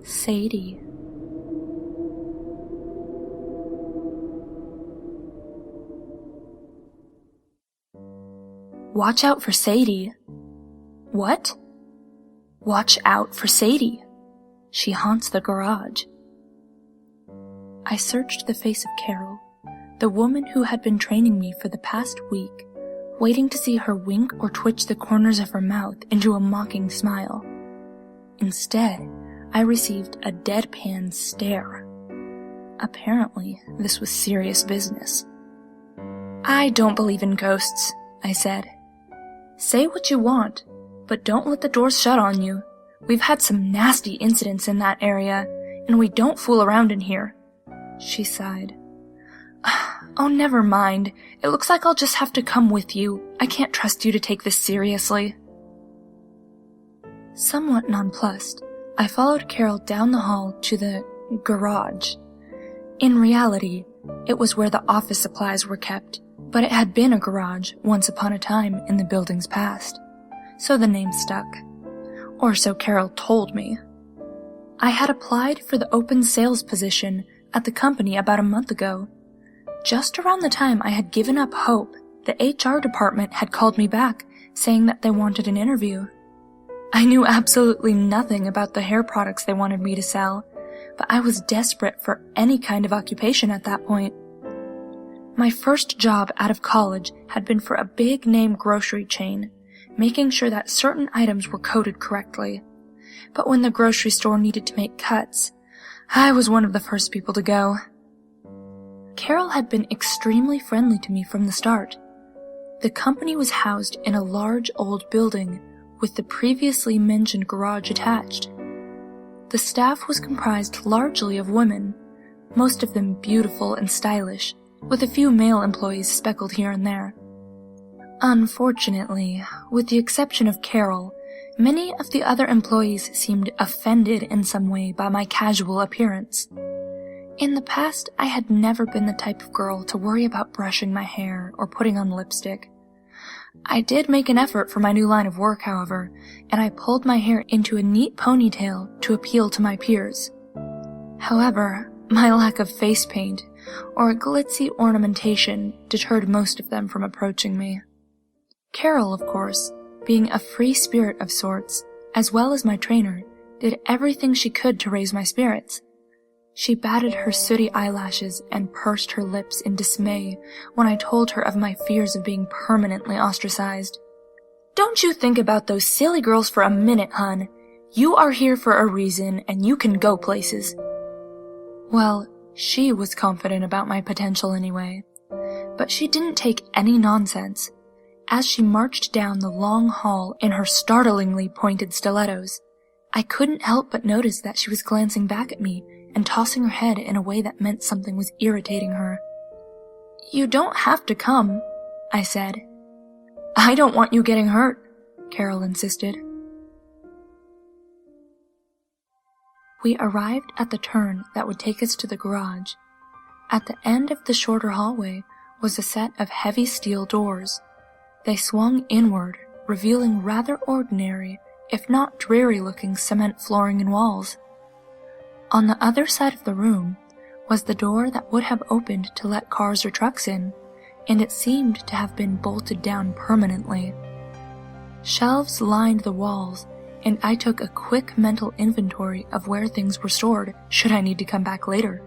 Sadie. Watch out for Sadie. What? Watch out for Sadie. She haunts the garage. I searched the face of Carol, the woman who had been training me for the past week, waiting to see her wink or twitch the corners of her mouth into a mocking smile. Instead, I received a deadpan stare. Apparently, this was serious business. I don't believe in ghosts, I said. Say what you want, but don't let the doors shut on you. We've had some nasty incidents in that area, and we don't fool around in here. She sighed. Oh, never mind. It looks like I'll just have to come with you. I can't trust you to take this seriously. Somewhat nonplussed, I followed Carol down the hall to the garage. In reality, it was where the office supplies were kept, but it had been a garage once upon a time in the building's past, so the name stuck. Or so Carol told me. I had applied for the open sales position at the company about a month ago. Just around the time I had given up hope, the HR department had called me back, saying that they wanted an interview. I knew absolutely nothing about the hair products they wanted me to sell, but I was desperate for any kind of occupation at that point. My first job out of college had been for a big-name grocery chain, making sure that certain items were coded correctly. But when the grocery store needed to make cuts, I was one of the first people to go. Carol had been extremely friendly to me from the start. The company was housed in a large old building with the previously mentioned garage attached. The staff was comprised largely of women, most of them beautiful and stylish, with a few male employees speckled here and there. Unfortunately, with the exception of Carol, many of the other employees seemed offended in some way by my casual appearance. In the past, I had never been the type of girl to worry about brushing my hair or putting on lipstick. I did make an effort for my new line of work, however, and I pulled my hair into a neat ponytail to appeal to my peers. However, my lack of face paint or glitzy ornamentation deterred most of them from approaching me. Carol, of course, being a free spirit of sorts, as well as my trainer, did everything she could to raise my spirits. She batted her sooty eyelashes and pursed her lips in dismay when I told her of my fears of being permanently ostracized. Don't you think about those silly girls for a minute, hun. You are here for a reason, and you can go places. Well, she was confident about my potential anyway, but she didn't take any nonsense. As she marched down the long hall in her startlingly pointed stilettos, I couldn't help but notice that she was glancing back at me and tossing her head in a way that meant something was irritating her. You don't have to come, I said. I don't want you getting hurt, Carol insisted. We arrived at the turn that would take us to the garage. At the end of the shorter hallway was a set of heavy steel doors. They swung inward, revealing rather ordinary, if not dreary-looking cement flooring and walls. On the other side of the room was the door that would have opened to let cars or trucks in, and it seemed to have been bolted down permanently. Shelves lined the walls, and I took a quick mental inventory of where things were stored should I need to come back later.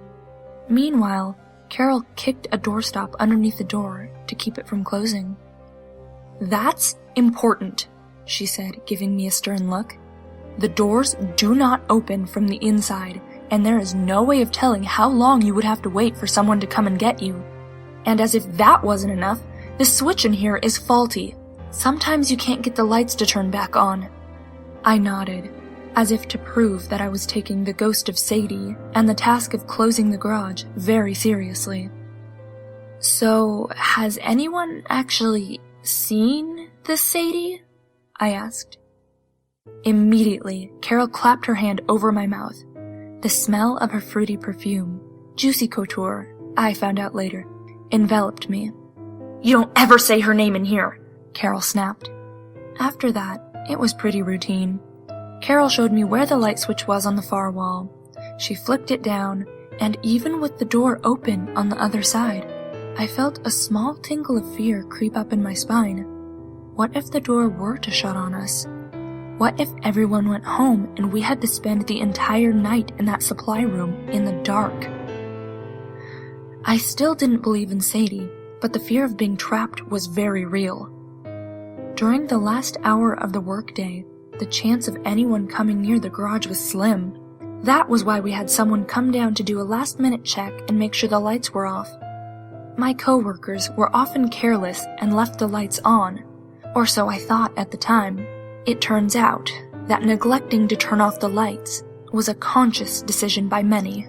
Meanwhile, Carol kicked a doorstop underneath the door to keep it from closing. That's important, she said, giving me a stern look. The doors do not open from the inside, and there is no way of telling how long you would have to wait for someone to come and get you. And as if that wasn't enough, the switch in here is faulty. Sometimes you can't get the lights to turn back on. I nodded, as if to prove that I was taking the ghost of Sadie and the task of closing the garage very seriously. So, has anyone actually seen this Sadie? I asked. Immediately, Carol clapped her hand over my mouth. The smell of her fruity perfume, juicy couture, I found out later, enveloped me. You don't ever say her name in here, Carol snapped. After that, it was pretty routine. Carol showed me where the light switch was on the far wall. She flicked it down, and even with the door open on the other side, I felt a small tingle of fear creep up in my spine. What if the door were to shut on us? What if everyone went home and we had to spend the entire night in that supply room in the dark? I still didn't believe in Sadie, but the fear of being trapped was very real. During the last hour of the workday, the chance of anyone coming near the garage was slim. That was why we had someone come down to do a last-minute check and make sure the lights were off. My coworkers were often careless and left the lights on, or so I thought at the time. It turns out that neglecting to turn off the lights was a conscious decision by many.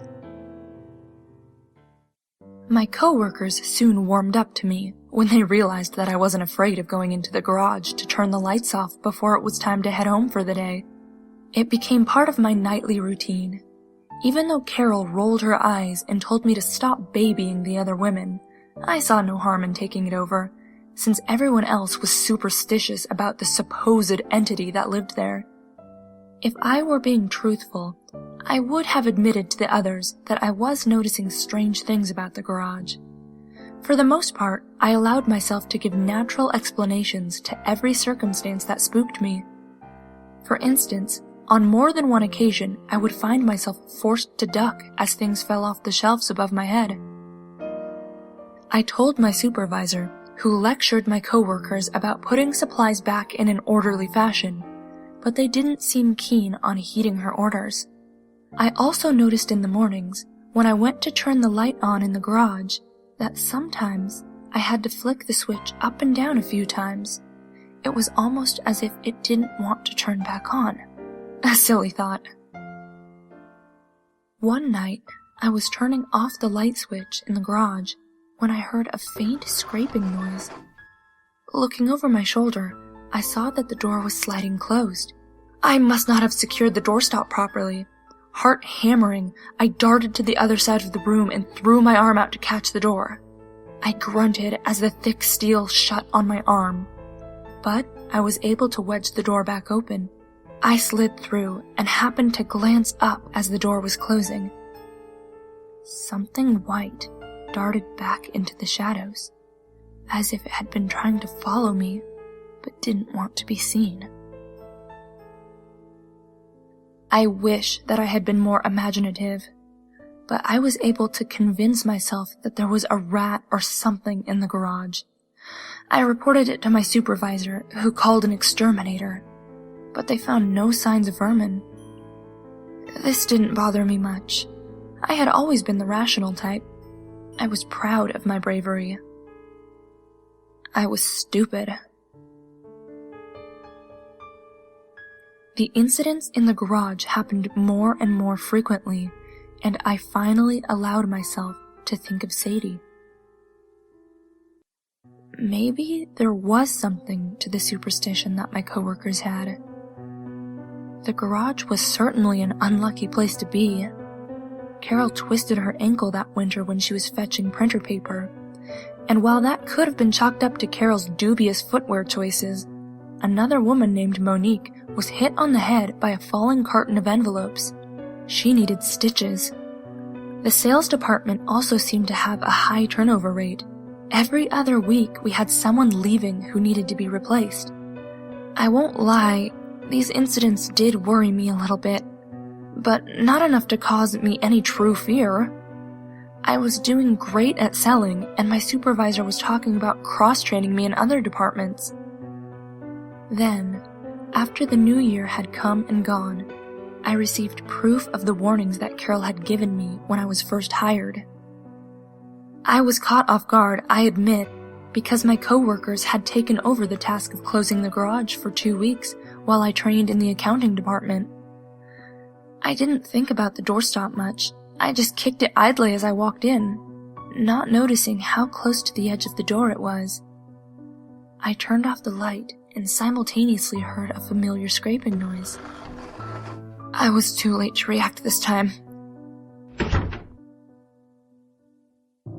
My coworkers soon warmed up to me when they realized that I wasn't afraid of going into the garage to turn the lights off before it was time to head home for the day. It became part of my nightly routine. Even though Carol rolled her eyes and told me to stop babying the other women, I saw no harm in taking it over, since everyone else was superstitious about the supposed entity that lived there. If I were being truthful, I would have admitted to the others that I was noticing strange things about the garage. For the most part, I allowed myself to give natural explanations to every circumstance that spooked me. For instance, on more than one occasion, I would find myself forced to duck as things fell off the shelves above my head. I told my supervisor, who lectured my coworkers about putting supplies back in an orderly fashion, but they didn't seem keen on heeding her orders. I also noticed in the mornings, when I went to turn the light on in the garage, that sometimes I had to flick the switch up and down a few times. It was almost as if it didn't want to turn back on. A silly thought. One night, I was turning off the light switch in the garage when I heard a faint scraping noise. Looking over my shoulder, I saw that the door was sliding closed. I must not have secured the doorstop properly. Heart hammering, I darted to the other side of the room and threw my arm out to catch the door. I grunted as the thick steel shut on my arm, but I was able to wedge the door back open. I slid through and happened to glance up as the door was closing. Something white darted back into the shadows, as if it had been trying to follow me, but didn't want to be seen. I wish that I had been more imaginative, but I was able to convince myself that there was a rat or something in the garage. I reported it to my supervisor, who called an exterminator, but they found no signs of vermin. This didn't bother me much. I had always been the rational type. I was proud of my bravery. I was stupid. The incidents in the garage happened more and more frequently, and I finally allowed myself to think of Sadie. Maybe there was something to the superstition that my coworkers had. The garage was certainly an unlucky place to be. Carol twisted her ankle that winter when she was fetching printer paper, and while that could have been chalked up to Carol's dubious footwear choices, another woman named Monique was hit on the head by a falling carton of envelopes. She needed stitches. The sales department also seemed to have a high turnover rate. Every other week we had someone leaving who needed to be replaced. I won't lie, these incidents did worry me a little bit, but not enough to cause me any true fear. I was doing great at selling, and my supervisor was talking about cross-training me in other departments. Then, after the new year had come and gone, I received proof of the warnings that Carol had given me when I was first hired. I was caught off guard, I admit, because my coworkers had taken over the task of closing the garage for 2 weeks while I trained in the accounting department. I didn't think about the doorstop much. I just kicked it idly as I walked in, not noticing how close to the edge of the door it was. I turned off the light and simultaneously heard a familiar scraping noise. I was too late to react this time.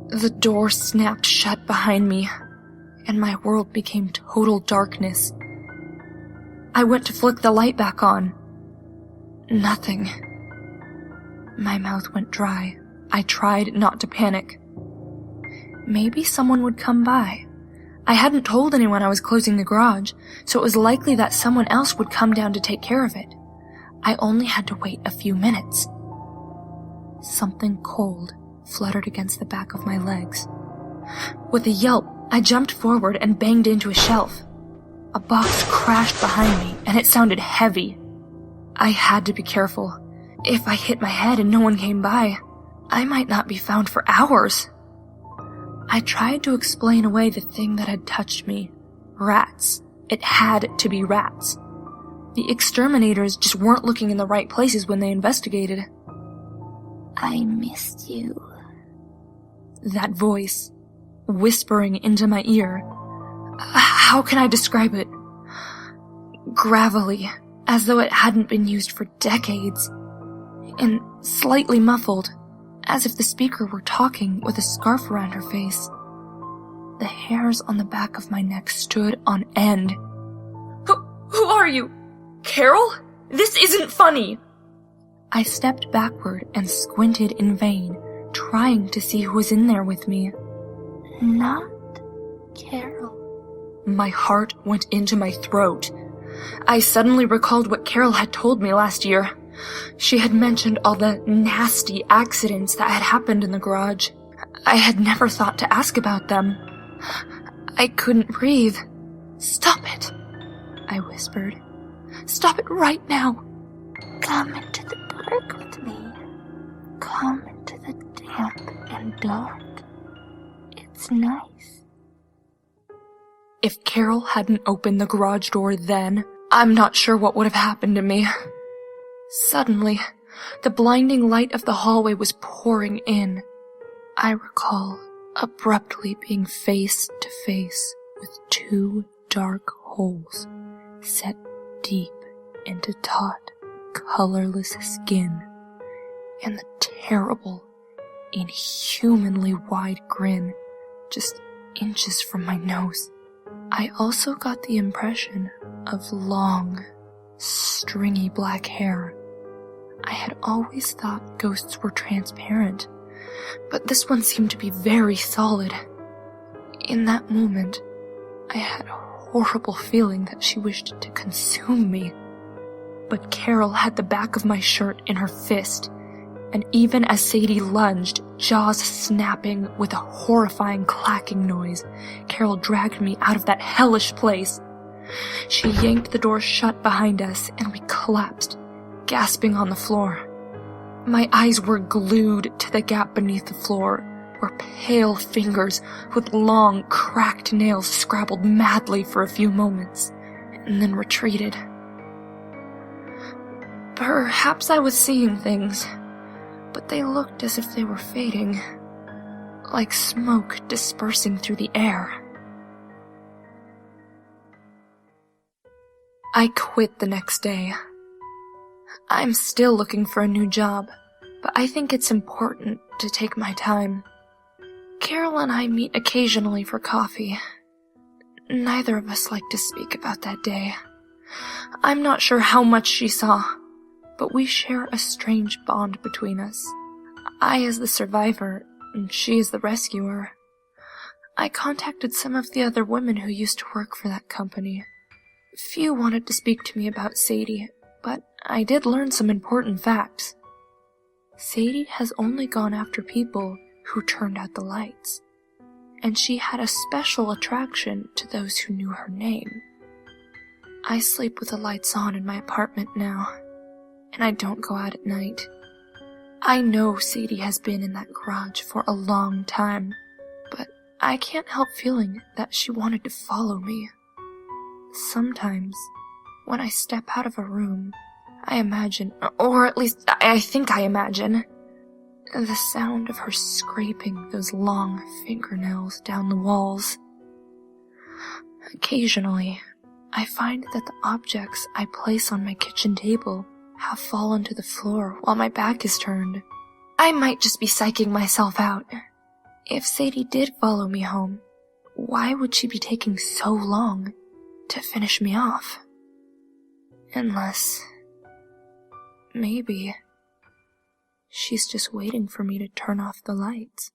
The door snapped shut behind me. and my world became total darkness. I went to flick the light back on. Nothing. My mouth went dry. I tried not to panic. Maybe someone would come by. I hadn't told anyone I was closing the garage, so it was likely that someone else would come down to take care of it. I only had to wait a few minutes. Something cold fluttered against the back of my legs. With a yelp, I jumped forward and banged into a shelf. A box crashed behind me, and it sounded heavy. I had to be careful. If I hit my head and no one came by, I might not be found for hours. I tried to explain away the thing that had touched me. Rats. It had to be rats. The exterminators just weren't looking in the right places when they investigated. I missed you. That voice, whispering into my ear. How can I describe it? Gravelly, as though it hadn't been used for decades. And slightly muffled, as if the speaker were talking with a scarf around her face. The hairs on the back of my neck stood on end. Who are you? Carol? This isn't funny! I stepped backward and squinted in vain, trying to see who was in there with me. Not Carol. My heart went into my throat. I suddenly recalled what Carol had told me last year. She had mentioned all the nasty accidents that had happened in the garage. I had never thought to ask about them. I couldn't breathe. Stop it, I whispered. Stop it right now. Come into the dark with me. Come into the damp and dark. It's nice. If Carol hadn't opened the garage door then, I'm not sure what would have happened to me. Suddenly, the blinding light of the hallway was pouring in. I recall abruptly being face to face with two dark holes set deep into taut, colorless skin, and the terrible, inhumanly wide grin just inches from my nose. I also got the impression of long, stringy black hair. I had always thought ghosts were transparent, but this one seemed to be very solid. In that moment, I had a horrible feeling that she wished to consume me. But Carol had the back of my shirt in her fist, and even as Sadie lunged, jaws snapping with a horrifying clacking noise, Carol dragged me out of that hellish place. She yanked the door shut behind us, and we collapsed, gasping on the floor. My eyes were glued to the gap beneath the floor, where pale fingers with long, cracked nails scrabbled madly for a few moments, and then retreated. Perhaps I was seeing things, but they looked as if they were fading, like smoke dispersing through the air. I quit the next day. I'm still looking for a new job, but I think it's important to take my time. Carol and I meet occasionally for coffee. Neither of us like to speak about that day. I'm not sure how much she saw, but we share a strange bond between us. I as the survivor, and she as the rescuer. I contacted some of the other women who used to work for that company. Few wanted to speak to me about Sadie, but I did learn some important facts. Sadie has only gone after people who turned out the lights, and she had a special attraction to those who knew her name. I sleep with the lights on in my apartment now, and I don't go out at night. I know Sadie has been in that garage for a long time, but I can't help feeling that she wanted to follow me. Sometimes, when I step out of a room, I imagine, or at least I think I imagine, the sound of her scraping those long fingernails down the walls. Occasionally, I find that the objects I place on my kitchen table have fallen to the floor while my back is turned. I might just be psyching myself out. If Sadie did follow me home, why would she be taking so long to finish me off? Unless, maybe, she's just waiting for me to turn off the lights.